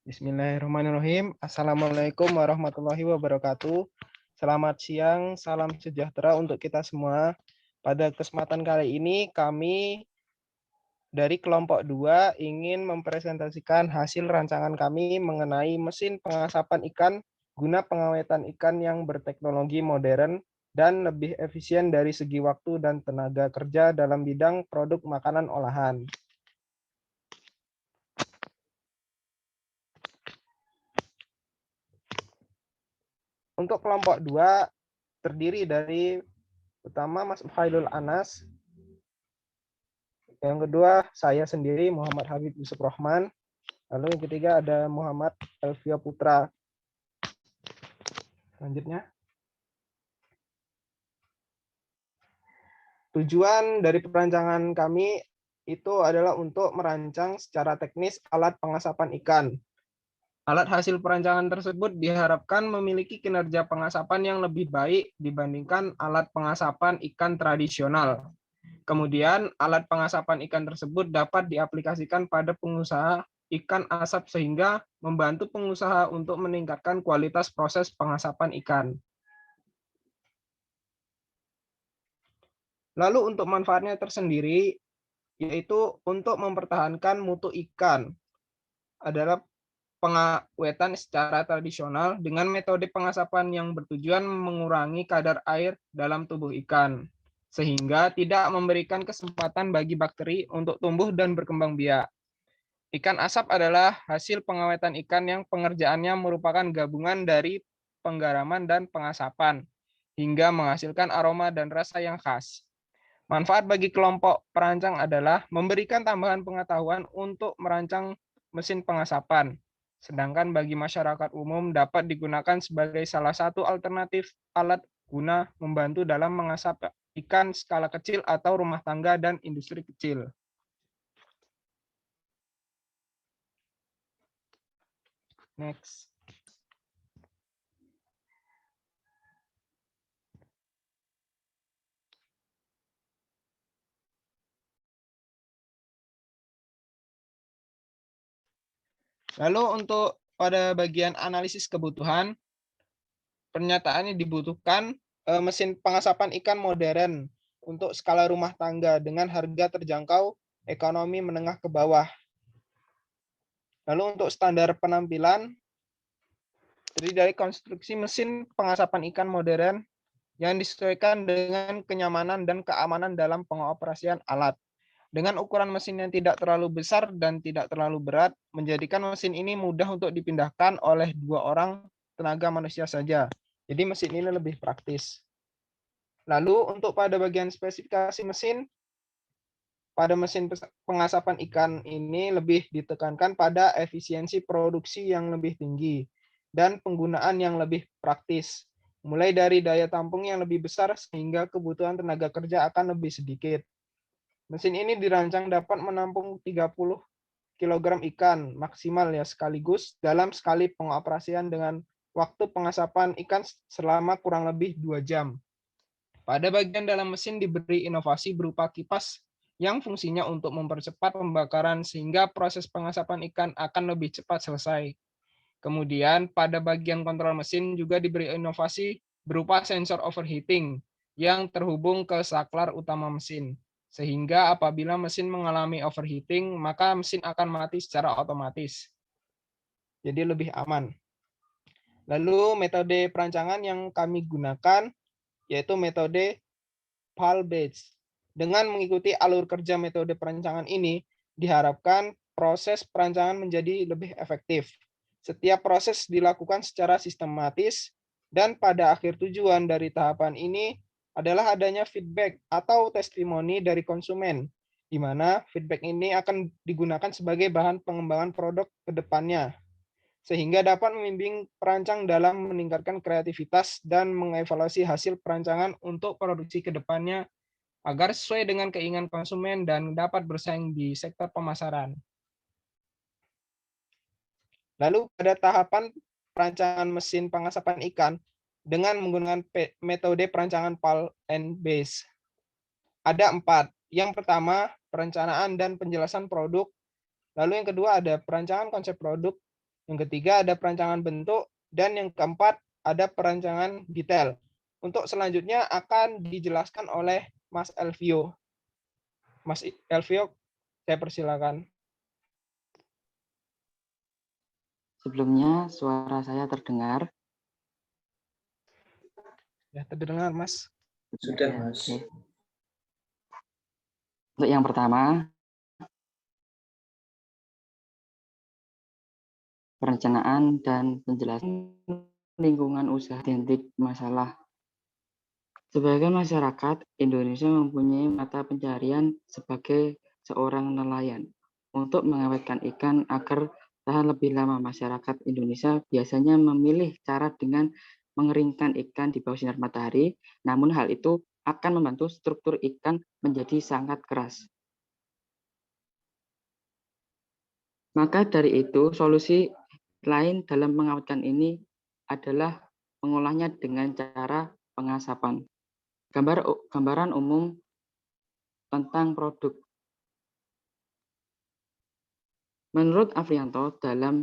Bismillahirrahmanirrahim. Assalamualaikum warahmatullahi wabarakatuh. Selamat siang, salam sejahtera untuk kita semua. Pada kesempatan kali ini kami dari kelompok 2 ingin mempresentasikan hasil rancangan kami mengenai mesin pengasapan ikan guna pengawetan ikan yang berteknologi modern dan lebih efisien dari segi waktu dan tenaga kerja dalam bidang produk makanan olahan. Untuk kelompok 2 terdiri dari pertama Mas Khairul Anas, yang kedua saya sendiri Muhammad Habib Yusuf Rohman, lalu yang ketiga ada Muhammad Elvia Putra. Selanjutnya, tujuan dari perancangan kami itu adalah untuk merancang secara teknis alat pengasapan ikan. Alat hasil perancangan tersebut diharapkan memiliki kinerja pengasapan yang lebih baik dibandingkan alat pengasapan ikan tradisional. Kemudian, alat pengasapan ikan tersebut dapat diaplikasikan pada pengusaha ikan asap sehingga membantu pengusaha untuk meningkatkan kualitas proses pengasapan ikan. Lalu untuk manfaatnya tersendiri, yaitu untuk mempertahankan mutu ikan, adalah pengawetan secara tradisional dengan metode pengasapan yang bertujuan mengurangi kadar air dalam tubuh ikan, sehingga tidak memberikan kesempatan bagi bakteri untuk tumbuh dan berkembang biak. Ikan asap adalah hasil pengawetan ikan yang pengerjaannya merupakan gabungan dari penggaraman dan pengasapan, hingga menghasilkan aroma dan rasa yang khas. Manfaat bagi kelompok perancang adalah memberikan tambahan pengetahuan untuk merancang mesin pengasapan, sedangkan bagi masyarakat umum dapat digunakan sebagai salah satu alternatif alat guna membantu dalam mengasap ikan skala kecil atau rumah tangga dan industri kecil. Next. Lalu untuk pada bagian analisis kebutuhan, pernyataannya dibutuhkan mesin pengasapan ikan modern untuk skala rumah tangga dengan harga terjangkau ekonomi menengah ke bawah. Lalu untuk standar penampilan, terdiri dari konstruksi mesin pengasapan ikan modern yang disesuaikan dengan kenyamanan dan keamanan dalam pengoperasian alat. Dengan ukuran mesin yang tidak terlalu besar dan tidak terlalu berat, menjadikan mesin ini mudah untuk dipindahkan oleh 2 orang tenaga manusia saja. Jadi mesin ini lebih praktis. Lalu untuk pada bagian spesifikasi mesin, pada mesin pengasapan ikan ini lebih ditekankan pada efisiensi produksi yang lebih tinggi dan penggunaan yang lebih praktis. Mulai dari daya tampung yang lebih besar sehingga kebutuhan tenaga kerja akan lebih sedikit. Mesin ini dirancang dapat menampung 30 kg ikan maksimal ya sekaligus dalam sekali pengoperasian dengan waktu pengasapan ikan selama kurang lebih 2 jam. Pada bagian dalam mesin diberi inovasi berupa kipas yang fungsinya untuk mempercepat pembakaran sehingga proses pengasapan ikan akan lebih cepat selesai. Kemudian pada bagian kontrol mesin juga diberi inovasi berupa sensor overheating yang terhubung ke saklar utama mesin. Sehingga apabila mesin mengalami overheating, maka mesin akan mati secara otomatis. Jadi lebih aman. Lalu metode perancangan yang kami gunakan yaitu metode PAL-based. Dengan mengikuti alur kerja metode perancangan ini, diharapkan proses perancangan menjadi lebih efektif. Setiap proses dilakukan secara sistematis, dan pada akhir tujuan dari tahapan ini adalah adanya feedback atau testimoni dari konsumen, di mana feedback ini akan digunakan sebagai bahan pengembangan produk ke depannya, sehingga dapat membimbing perancang dalam meningkatkan kreativitas dan mengevaluasi hasil perancangan untuk produksi ke depannya agar sesuai dengan keinginan konsumen dan dapat bersaing di sektor pemasaran. Lalu pada tahapan perancangan mesin pengasapan ikan dengan menggunakan metode perancangan PAL and BASE. Ada 4. Yang pertama, perencanaan dan penjelasan produk. Lalu yang kedua ada perancangan konsep produk. Yang ketiga ada perancangan bentuk, dan yang keempat ada perancangan detail. Untuk selanjutnya akan dijelaskan oleh Mas Elvio. Mas Elvio, saya persilakan. Sebelumnya suara saya terdengar? Ya, terdengar, Mas. Sudah, Mas. Oke. Untuk yang pertama, perencanaan dan penjelasan lingkungan usaha identik masalah. Sebagai masyarakat, Indonesia mempunyai mata pencarian sebagai seorang nelayan. Untuk mengawetkan ikan agar tahan lebih lama, masyarakat Indonesia biasanya memilih cara dengan mengeringkan ikan di bawah sinar matahari, namun hal itu akan membantu struktur ikan menjadi sangat keras. Maka dari itu, solusi lain dalam mengawetkan ini adalah mengolahnya dengan cara pengasapan. Gambaran umum tentang produk. Menurut Afrianto dalam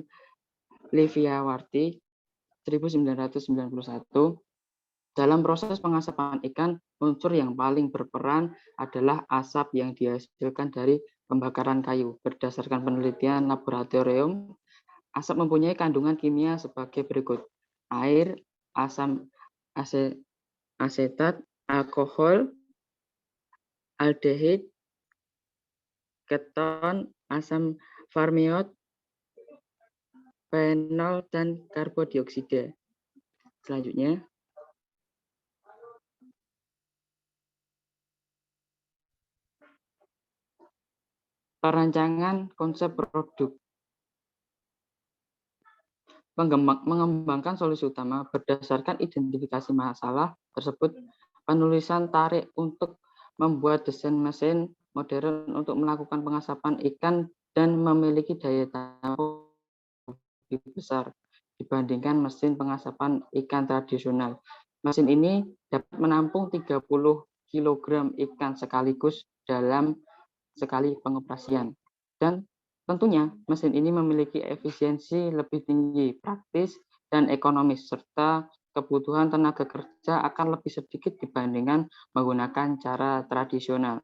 Liviawarti 1991, dalam proses pengasapan ikan, unsur yang paling berperan adalah asap yang dihasilkan dari pembakaran kayu. Berdasarkan penelitian laboratorium, asap mempunyai kandungan kimia sebagai berikut: air, asam asetat, alkohol, aldehid, keton, asam formiot, fenol, dan karbodioksida. Selanjutnya, perancangan konsep produk. Mengembangkan solusi utama berdasarkan identifikasi masalah tersebut, penulisan tarik untuk membuat desain mesin modern untuk melakukan pengasapan ikan dan memiliki daya tampung lebih besar dibandingkan mesin pengasapan ikan tradisional. Mesin ini dapat menampung 30 kg ikan sekaligus dalam sekali pengoperasian. Dan tentunya mesin ini memiliki efisiensi lebih tinggi, praktis, dan ekonomis, serta kebutuhan tenaga kerja akan lebih sedikit dibandingkan menggunakan cara tradisional.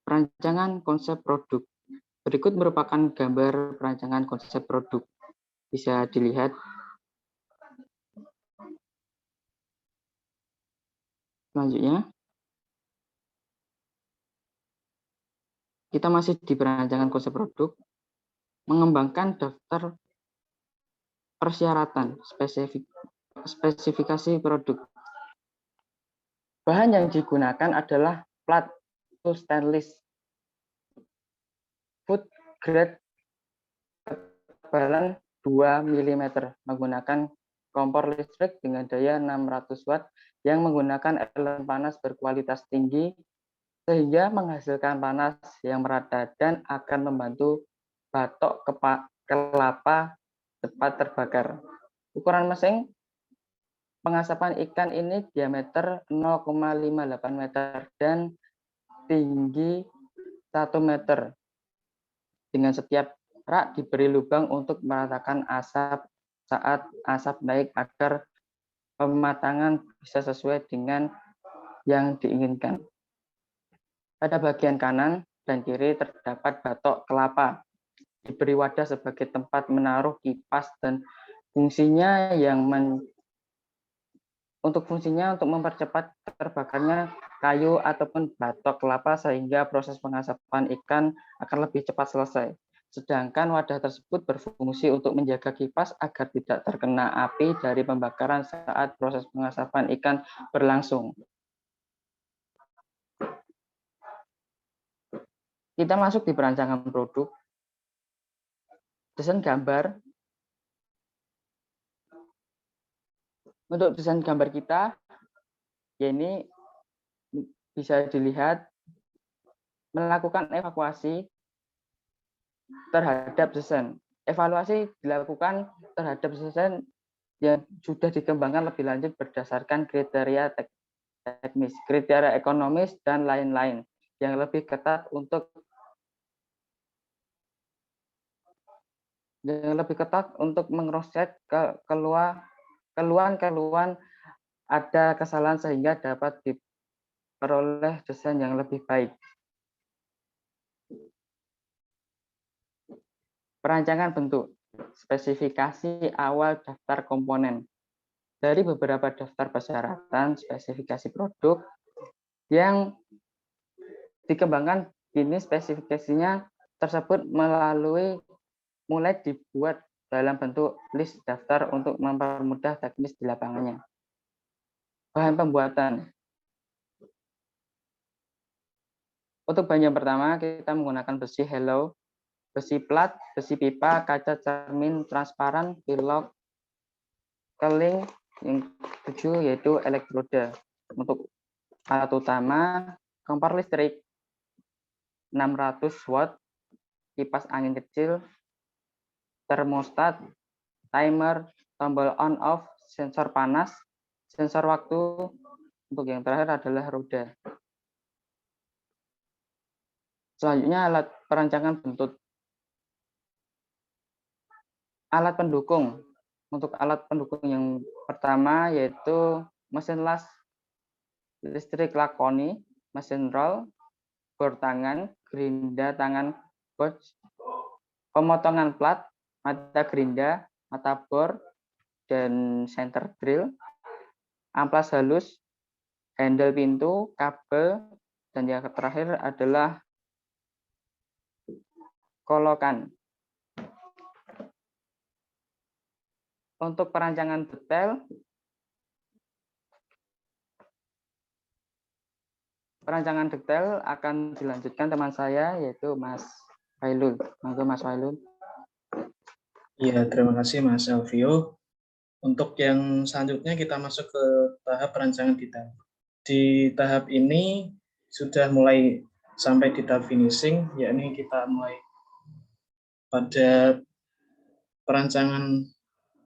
Perancangan konsep produk. Berikut merupakan gambar perancangan konsep produk. Bisa dilihat. Selanjutnya, kita masih di perancangan konsep produk, mengembangkan daftar persyaratan spesifikasi produk. Bahan yang digunakan adalah plat stainless, food grade ketebalan 2 mm, menggunakan kompor listrik dengan daya 600 watt yang menggunakan elemen panas berkualitas tinggi sehingga menghasilkan panas yang merata dan akan membantu batok kelapa cepat terbakar. Ukuran mesin pengasapan ikan ini diameter 0,58 meter dan tinggi 1 meter. Dengan setiap rak diberi lubang untuk meratakan asap saat asap naik agar pematangan bisa sesuai dengan yang diinginkan. Pada bagian kanan dan kiri terdapat batok kelapa. Diberi wadah sebagai tempat menaruh kipas dan fungsinya untuk mempercepat terbakarnya kayu ataupun batok kelapa sehingga proses pengasapan ikan akan lebih cepat selesai. Sedangkan wadah tersebut berfungsi untuk menjaga kipas agar tidak terkena api dari pembakaran saat proses pengasapan ikan berlangsung. Kita masuk di perancangan produk. Desain gambar. Untuk desain gambar kita, ya ini bisa dilihat melakukan evakuasi terhadap desain. Evaluasi dilakukan terhadap desain yang sudah dikembangkan lebih lanjut berdasarkan kriteria teknis, kriteria ekonomis, dan lain-lain yang lebih ketat untuk yang lebih ketat untuk meng-cross-check keluhan ada kesalahan sehingga dapat diperoleh desain yang lebih baik. Perancangan bentuk, spesifikasi awal daftar komponen. Dari beberapa daftar persyaratan spesifikasi produk yang dikembangkan, kini spesifikasinya tersebut mulai dibuat dalam bentuk list daftar untuk mempermudah teknis di lapangannya. Bahan pembuatan. Untuk bahan yang pertama, kita menggunakan besi hello, besi plat, besi pipa, kaca cermin transparan, pilok, keling, yang 7 yaitu elektroda. Untuk alat utama, kompor listrik 600 watt, kipas angin kecil, termostat, timer, tombol on off, sensor panas, sensor waktu. Untuk yang terakhir adalah roda. Selanjutnya alat perancangan bentuk. Alat pendukung. Untuk alat pendukung yang pertama yaitu mesin las listrik lakoni, mesin roll, bor tangan, gerinda tangan coach, pemotongan plat, mata gerinda, mata bor, dan center drill, amplas halus, handle pintu, kabel, dan yang terakhir adalah kolokan. Untuk perancangan detail, akan dilanjutkan teman saya yaitu Mas Wailul. Monggo Mas Wailul. Ya, terima kasih Mas Elvio. Untuk yang selanjutnya kita masuk ke tahap perancangan detail. Di tahap ini sudah mulai sampai di tahap finishing, yakni kita mulai pada perancangan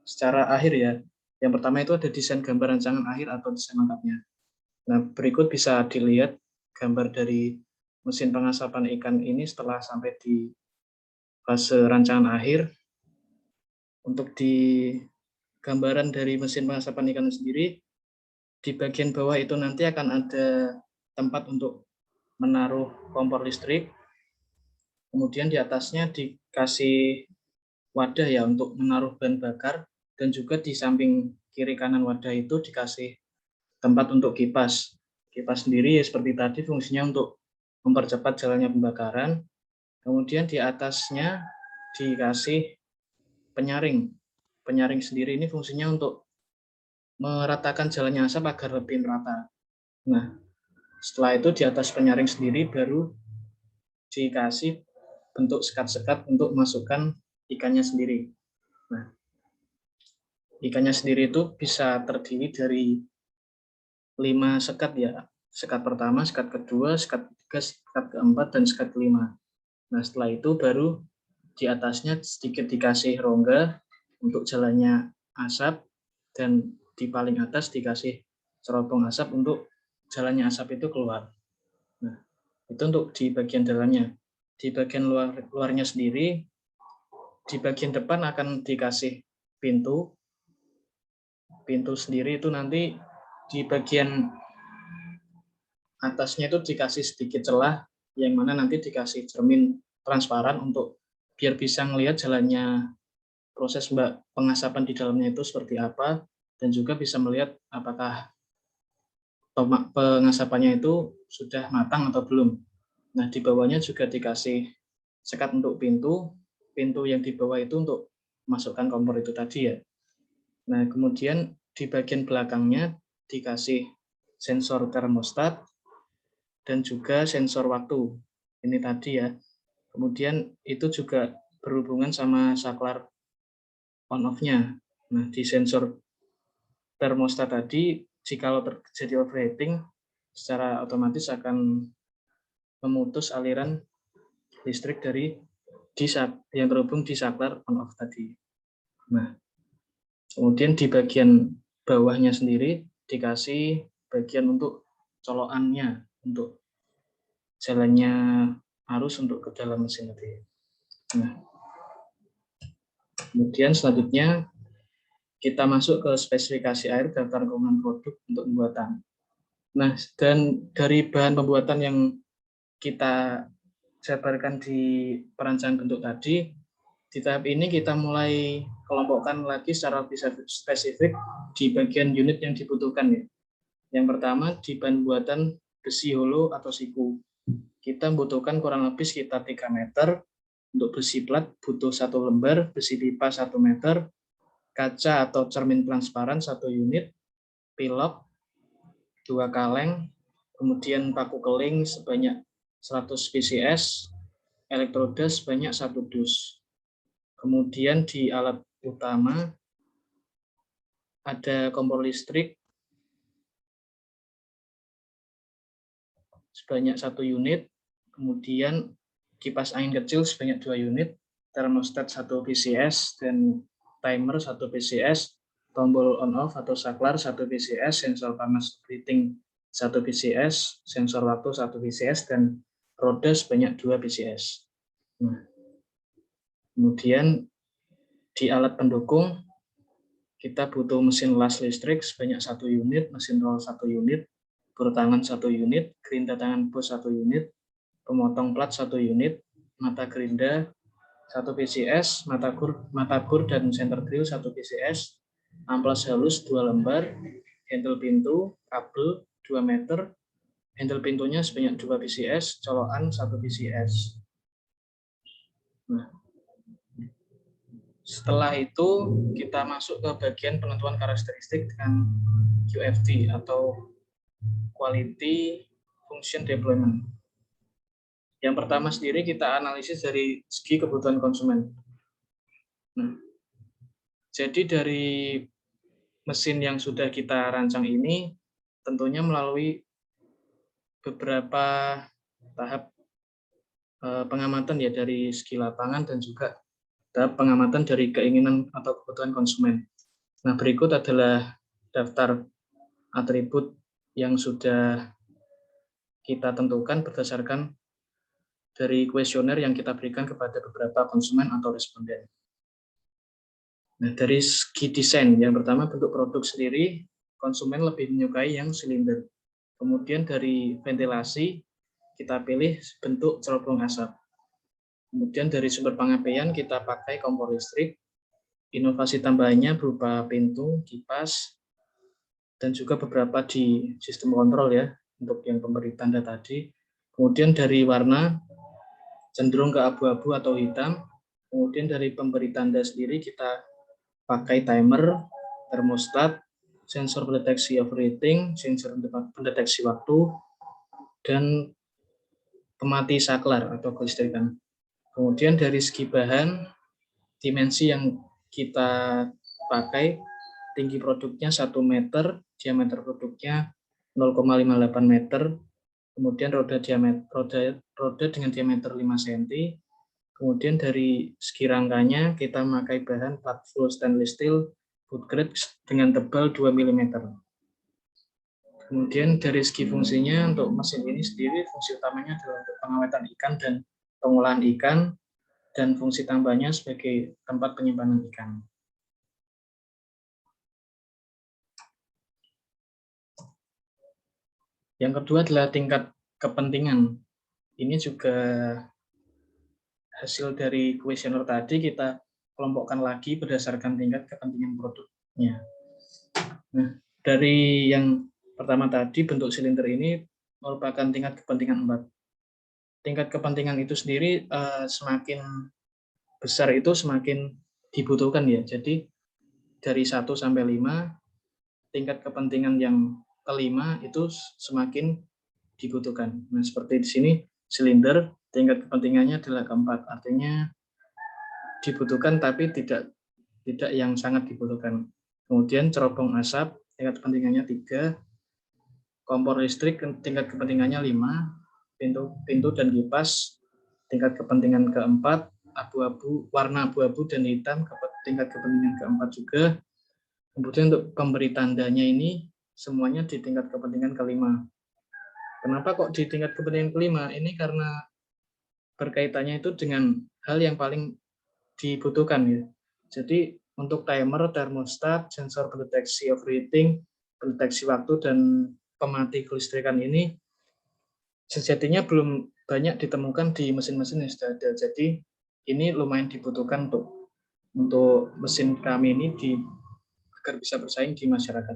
secara akhir ya. Yang pertama itu ada desain gambar rancangan akhir atau desain lengkapnya. Nah, berikut bisa dilihat gambar dari mesin pengasapan ikan ini setelah sampai di fase rancangan akhir. Untuk di gambaran dari mesin pengasapan ikan sendiri, di bagian bawah itu nanti akan ada tempat untuk menaruh kompor listrik. Kemudian di atasnya dikasih wadah ya untuk menaruh bahan bakar, dan juga di samping kiri kanan wadah itu dikasih tempat untuk kipas. Kipas sendiri ya seperti tadi fungsinya untuk mempercepat jalannya pembakaran. Kemudian di atasnya dikasih penyaring. Penyaring sendiri ini fungsinya untuk meratakan jalannya asap agar lebih merata. Nah, setelah itu di atas penyaring sendiri baru dikasih bentuk sekat-sekat untuk masukkan ikannya sendiri. Nah, ikannya sendiri itu bisa terdiri dari 5 sekat ya. Sekat pertama, sekat kedua, sekat ketiga, sekat keempat, dan sekat kelima. Nah, setelah itu baru di atasnya sedikit dikasih rongga untuk jalannya asap, dan di paling atas dikasih cerobong asap untuk jalannya asap itu keluar. Nah, itu untuk di bagian dalamnya. Di bagian luarnya sendiri, di bagian depan akan dikasih pintu. Pintu sendiri itu nanti di bagian atasnya itu dikasih sedikit celah, yang mana nanti dikasih cermin transparan untuk biar bisa melihat jalannya proses pengasapan di dalamnya itu seperti apa, dan juga bisa melihat apakah pengasapannya itu sudah matang atau belum. Nah, di bawahnya juga dikasih sekat untuk pintu yang di bawah itu untuk masukkan kompor itu tadi ya. Nah, kemudian di bagian belakangnya dikasih sensor termostat dan juga sensor waktu. Ini tadi ya. Kemudian itu juga berhubungan sama saklar on off-nya. Nah, di sensor termostat tadi, jika terjadi overheating, secara otomatis akan memutus aliran listrik dari yang terhubung di saklar on off tadi. Nah, kemudian di bagian bawahnya sendiri dikasih bagian untuk colokannya, untuk jalannya arus untuk ke dalam mesin tadi. Nah, Kemudian selanjutnya kita masuk ke spesifikasi air daftar komponen produk untuk pembuatan. Nah, dan dari bahan pembuatan yang kita jabarkan di perancangan bentuk tadi, di tahap ini kita mulai kelompokkan lagi secara lebih spesifik di bagian unit yang dibutuhkan ya. Yang pertama di bahan buatan besi holo atau siku. Kita membutuhkan kurang lebih sekitar 3 meter. Untuk besi plat butuh 1 lembar, besi pipa 1 meter, kaca atau cermin transparan 1 unit, pilok 2 kaleng, kemudian paku keling sebanyak 100 pcs, elektroda sebanyak 1 dus. Kemudian di alat utama ada kompor listrik sebanyak 1 unit, kemudian kipas angin kecil sebanyak 2 unit, termostat 1 pcs, dan timer 1 pcs, tombol on off atau saklar 1 pcs, sensor panas heating 1 pcs, sensor waktu 1 pcs, dan roda sebanyak 2 pcs. Nah, kemudian di alat pendukung kita butuh mesin las listrik sebanyak 1 unit, mesin roll 1 unit, bor tangan 1 unit, gerinda tangan bos 1 unit, pemotong plat 1 unit, mata gerinda 1 pcs, mata bor dan center grill 1 pcs, amplas halus 2 lembar, handle pintu, kabel 2 meter, handle pintunya sebanyak 2 pcs, colokan 1 pcs. Nah, setelah itu kita masuk ke bagian penentuan karakteristik dengan QFD atau Quality Function Deployment. Yang pertama sendiri kita analisis dari segi kebutuhan konsumen. Nah, jadi dari mesin yang sudah kita rancang ini tentunya melalui beberapa tahap pengamatan ya dari segi lapangan dan juga tahap pengamatan dari keinginan atau kebutuhan konsumen. Nah, berikut adalah daftar atribut yang sudah kita tentukan berdasarkan dari kuesioner yang kita berikan kepada beberapa konsumen atau responden. Nah, dari segi desain, yang pertama bentuk produk sendiri, konsumen lebih menyukai yang silinder. Kemudian dari ventilasi, kita pilih bentuk cerobong asap. Kemudian dari sumber pengapaian, kita pakai kompor listrik. Inovasi tambahannya berupa pintu, kipas, dan juga beberapa di sistem kontrol ya, untuk yang pemberi tanda tadi. Kemudian dari warna, cenderung ke abu-abu atau hitam. Kemudian dari pemberi tanda sendiri kita pakai timer, termostat, sensor pendeteksi overheating, sensor pendeteksi waktu, dan pemati saklar atau kelistrikan. Kemudian dari segi bahan, dimensi yang kita pakai, tinggi produknya 1 meter, diameter produknya 0,58 meter, kemudian roda dengan diameter 5 cm, kemudian dari segi rangkanya kita memakai bahan plat full stainless steel food grade dengan tebal 2 mm. Kemudian dari segi fungsinya untuk mesin ini sendiri fungsi utamanya adalah untuk pengawetan ikan dan pengolahan ikan, dan fungsi tambahnya sebagai tempat penyimpanan ikan. Yang kedua adalah tingkat kepentingan. Ini juga hasil dari kuesioner tadi kita kelompokkan lagi berdasarkan tingkat kepentingan produknya. Nah, dari yang pertama tadi bentuk silinder ini merupakan tingkat kepentingan 4. Tingkat kepentingan itu sendiri semakin besar itu semakin dibutuhkan ya. Jadi dari 1 sampai 5, tingkat kepentingan yang kelima itu semakin dibutuhkan. Nah, seperti di sini silinder tingkat kepentingannya adalah keempat, artinya dibutuhkan tapi tidak yang sangat dibutuhkan. Kemudian cerobong asap tingkat kepentingannya 3, kompor listrik tingkat kepentingannya 5, pintu dan kipas tingkat kepentingan keempat, warna abu-abu dan hitam tingkat kepentingan keempat juga. Kemudian untuk pemberi tandanya ini semuanya di tingkat kepentingan kelima. Kenapa kok di tingkat kepentingan kelima? Ini karena berkaitannya itu dengan hal yang paling dibutuhkan ya. Jadi untuk timer, termostat, sensor pendeteksi overheating, pendeteksi waktu, dan pemati kelistrikan ini sejatinya belum banyak ditemukan di mesin-mesin yang sudah ada. Jadi ini lumayan dibutuhkan untuk mesin kami ini agar bisa bersaing di masyarakat,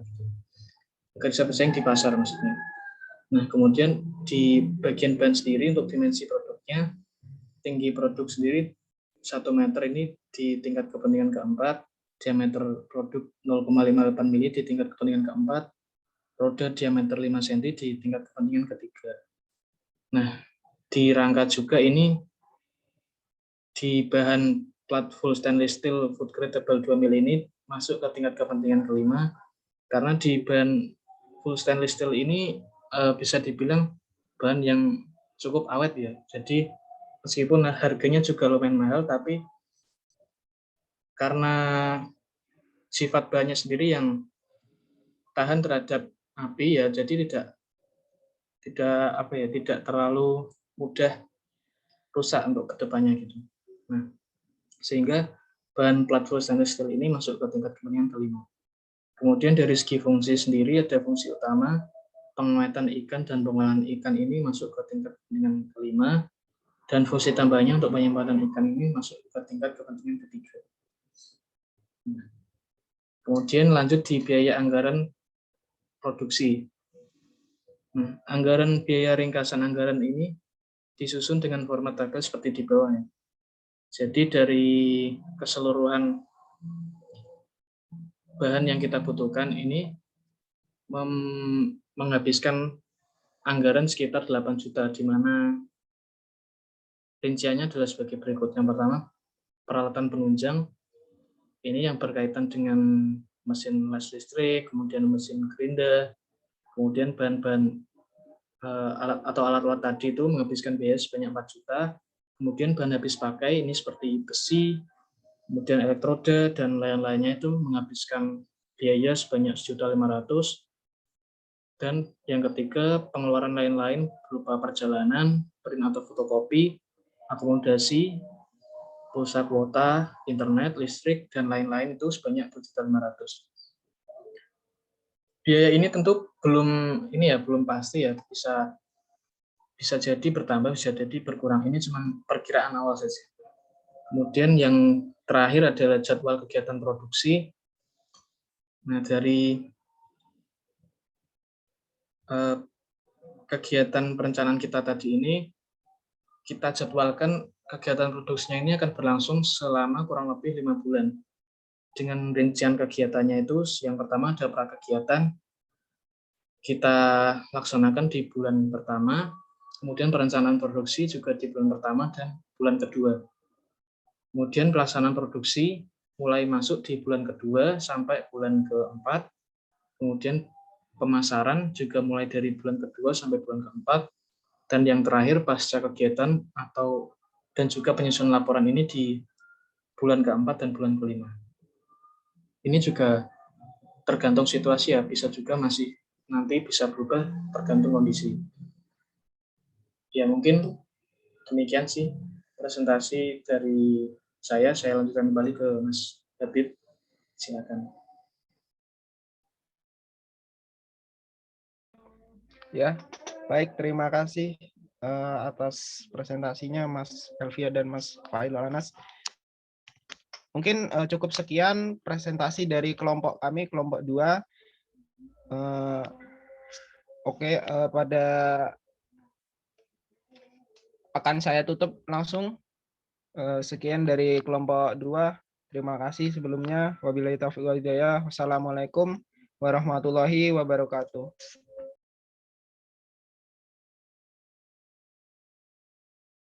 agar bisa bersaing di pasar maksudnya. Nah, kemudian di bagian ban sendiri untuk dimensi produknya, tinggi produk sendiri 1 meter ini di tingkat kepentingan keempat, diameter produk 0,58 mili di tingkat kepentingan keempat, roda diameter 5 cm di tingkat kepentingan ketiga. Nah, di rangka juga ini di bahan plat full stainless steel food grade tebal 2 mili ini masuk ke tingkat kepentingan kelima, karena di bahan full stainless steel ini bisa dibilang bahan yang cukup awet ya. Jadi meskipun harganya juga lumayan mahal, tapi karena sifat bahannya sendiri yang tahan terhadap api ya, jadi tidak terlalu mudah rusak untuk kedepannya gitu. Nah, sehingga bahan plat full stainless steel ini masuk ke tingkat kepentingan kelima. Kemudian dari segi fungsi sendiri ada fungsi utama, pengawetan ikan dan pengolahan ikan ini masuk ke tingkat kepentingan kelima, dan fungsi tambahnya untuk penyimpanan ikan ini masuk ke tingkat kepentingan ketiga. Kemudian lanjut di biaya anggaran produksi. Nah, anggaran biaya ringkasan anggaran ini disusun dengan format tabel seperti di bawahnya. Jadi dari keseluruhan bahan yang kita butuhkan ini menghabiskan anggaran sekitar 8 juta, di mana rinciannya adalah sebagai berikut. Yang pertama, peralatan penunjang, ini yang berkaitan dengan mesin las listrik, kemudian mesin gerinda, kemudian bahan-bahan alat-alat tadi itu menghabiskan biaya sebanyak 4 juta, kemudian bahan habis pakai ini seperti besi, kemudian elektroda, dan lain-lainnya itu menghabiskan biaya sebanyak 1.500.000. Dan yang ketiga, pengeluaran lain-lain berupa perjalanan, print atau fotokopi, akomodasi, pulsa kuota, internet, listrik, dan lain-lain itu sebanyak 2.500.000. Biaya ini tentu belum pasti ya, bisa jadi bertambah, bisa jadi berkurang. Ini cuma perkiraan awal saja. Kemudian yang terakhir adalah jadwal kegiatan produksi. Nah, dari kegiatan perencanaan kita tadi ini, kita jadwalkan kegiatan produksinya ini akan berlangsung selama kurang lebih 5 bulan. Dengan rincian kegiatannya itu, yang pertama ada prakegiatan, kita laksanakan di bulan pertama, kemudian perencanaan produksi juga di bulan pertama dan bulan kedua. Kemudian pelaksanaan produksi mulai masuk di bulan kedua sampai bulan keempat, kemudian pemasaran juga mulai dari bulan kedua sampai bulan keempat, dan yang terakhir pasca kegiatan dan juga penyusunan laporan ini di bulan keempat dan bulan kelima. Ini juga tergantung situasi ya, bisa juga masih nanti bisa berubah tergantung kondisi. Ya mungkin demikian sih presentasi dari saya lanjutkan kembali ke Mas Habib, silakan. Ya, baik, terima kasih atas presentasinya Mas Elvia dan Mas Fail Alanas. Mungkin cukup sekian presentasi dari kelompok kami, kelompok 2. Oke, pada akan saya tutup langsung. Sekian dari kelompok 2. Terima kasih sebelumnya. Wabillahi taufiq wal hidayah. Wassalamualaikum warahmatullahi wabarakatuh.